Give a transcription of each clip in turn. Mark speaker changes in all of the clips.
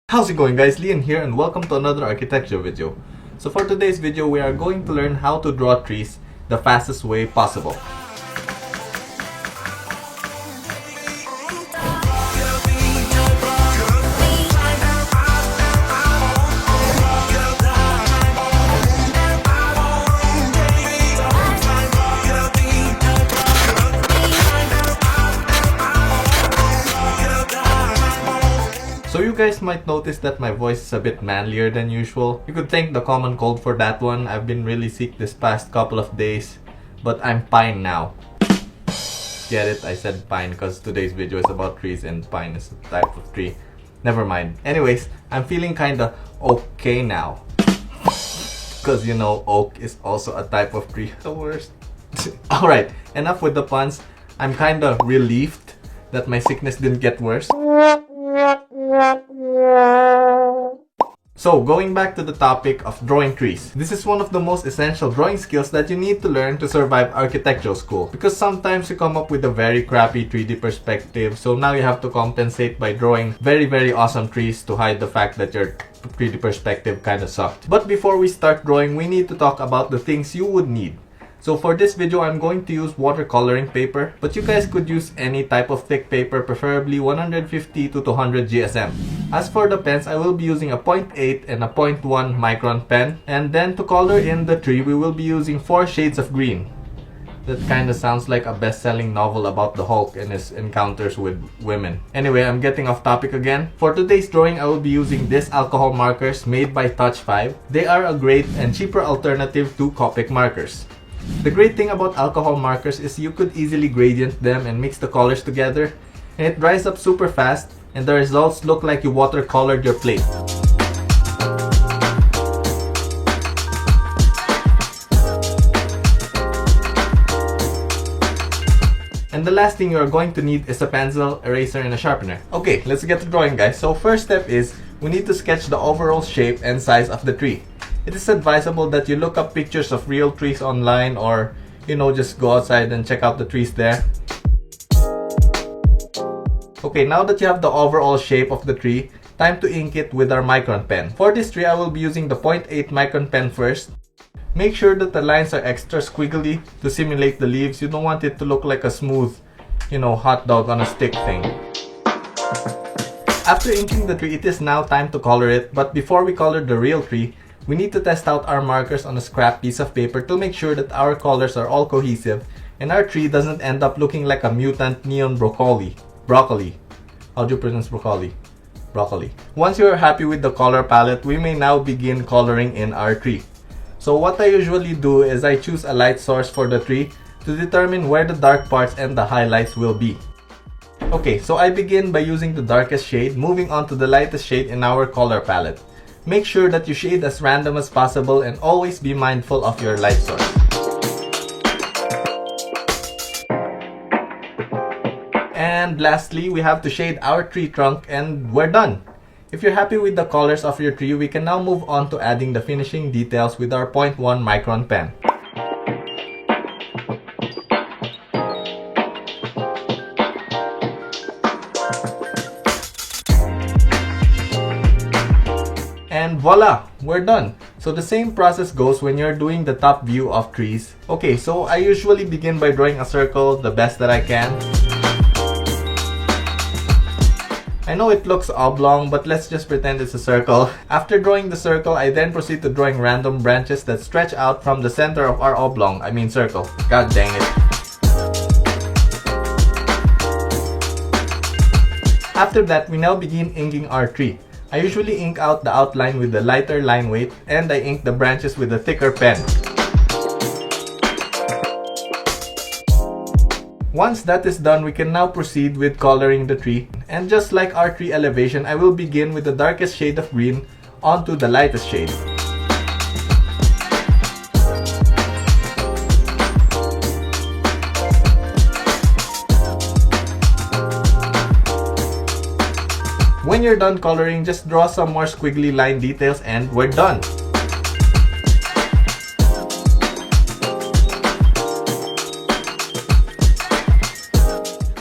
Speaker 1: How's it going, guys? Lian here and welcome to another architecture video. So for today's video, we are going to learn how to draw trees the fastest way possible. So you guys might notice that my voice is a bit manlier than usual. You could thank the common cold for that one. I've been really sick this past couple of days, but I'm fine now. Get it? I said pine because today's video is about trees and pine is a type of tree. Never mind. Anyways, I'm feeling kinda okay now. Because you know, oak is also a type of tree. The worst. Alright, enough with the puns. I'm kinda relieved that my sickness didn't get worse. So, going back to the topic of drawing trees. This is one of the most essential drawing skills that you need to learn to survive architectural school. Because sometimes you come up with a very crappy 3D perspective, so now you have to compensate by drawing very awesome trees to hide the fact that your 3D perspective kinda sucked. But before we start drawing, we need to talk about the things you would need. So for this video, I'm going to use watercoloring paper, but you guys could use any type of thick paper, preferably 150 to 200 GSM. As for the pens, I will be using a 0.8 and a 0.1 micron pen. And then to color in the tree, we will be using 4 shades of green. That kinda sounds like a best-selling novel about the Hulk and his encounters with women. Anyway, I'm getting off topic again. For today's drawing, I will be using these alcohol markers made by Touch 5. They are a great and cheaper alternative to Copic markers. The great thing about alcohol markers is you could easily gradient them and mix the colors together, and it dries up super fast, and the results look like you watercolored your plate. And the last thing you are going to need is a pencil, eraser, and a sharpener. Okay, let's get to drawing, guys. So first step is, we need to sketch the overall shape and size of the tree. It is advisable that you look up pictures of real trees online, or just go outside and check out the trees there. Okay, now that you have the overall shape of the tree, time to ink it with our micron pen. For this tree, I will be using the 0.8 micron pen first. Make sure that the lines are extra squiggly to simulate the leaves. You don't want it to look like a smooth, hot dog on a stick thing. After inking the tree, it is now time to color it, but before we color the real tree, we need to test out our markers on a scrap piece of paper to make sure that our colors are all cohesive and our tree doesn't end up looking like a mutant neon broccoli. How do you pronounce broccoli? Broccoli. Once you are happy with the color palette, we may now begin coloring in our tree. So what I usually do is I choose a light source for the tree to determine where the dark parts and the highlights will be. Okay, so I begin by using the darkest shade, moving on to the lightest shade in our color palette. Make sure that you shade as random as possible and always be mindful of your light source. And lastly, we have to shade our tree trunk and we're done. If you're happy with the colors of your tree, we can now move on to adding the finishing details with our 0.1 micron pen. And voila! We're done! So the same process goes when you're doing the top view of trees. Okay, so I usually begin by drawing a circle the best that I can. I know it looks oblong, but let's just pretend it's a circle. After drawing the circle, I then proceed to drawing random branches that stretch out from the center of our circle. God dang it. After that, we now begin inking our tree. I usually ink out the outline with the lighter line weight, and I ink the branches with a thicker pen. Once that is done, we can now proceed with coloring the tree. And just like our tree elevation, I will begin with the darkest shade of green onto the lightest shade. When you're done coloring, just draw some more squiggly line details and we're done.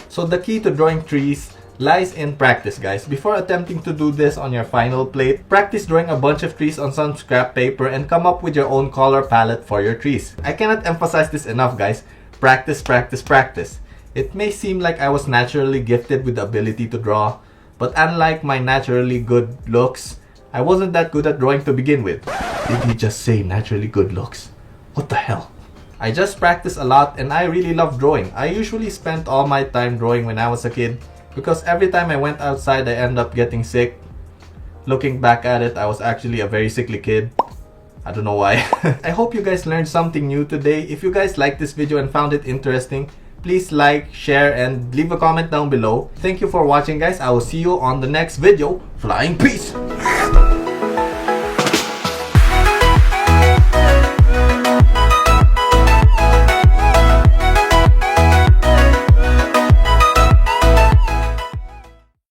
Speaker 1: So the key to drawing trees lies in practice, guys. Before attempting to do this on your final plate, practice drawing a bunch of trees on some scrap paper and come up with your own color palette for your trees. I cannot emphasize this enough, guys. Practice, practice, practice. It may seem like I was naturally gifted with the ability to draw, but unlike my naturally good looks, I wasn't that good at drawing to begin with. Did he just say naturally good looks? What the hell? I just practice a lot and I really love drawing. I usually spent all my time drawing when I was a kid because every time I went outside I end up getting sick. Looking back at it, I was actually a very sickly kid. I don't know why. I hope you guys learned something new today. If you guys liked this video and found it interesting, please like, share, and leave a comment down below. Thank you for watching, guys. I will see you on the next video. Flying peace!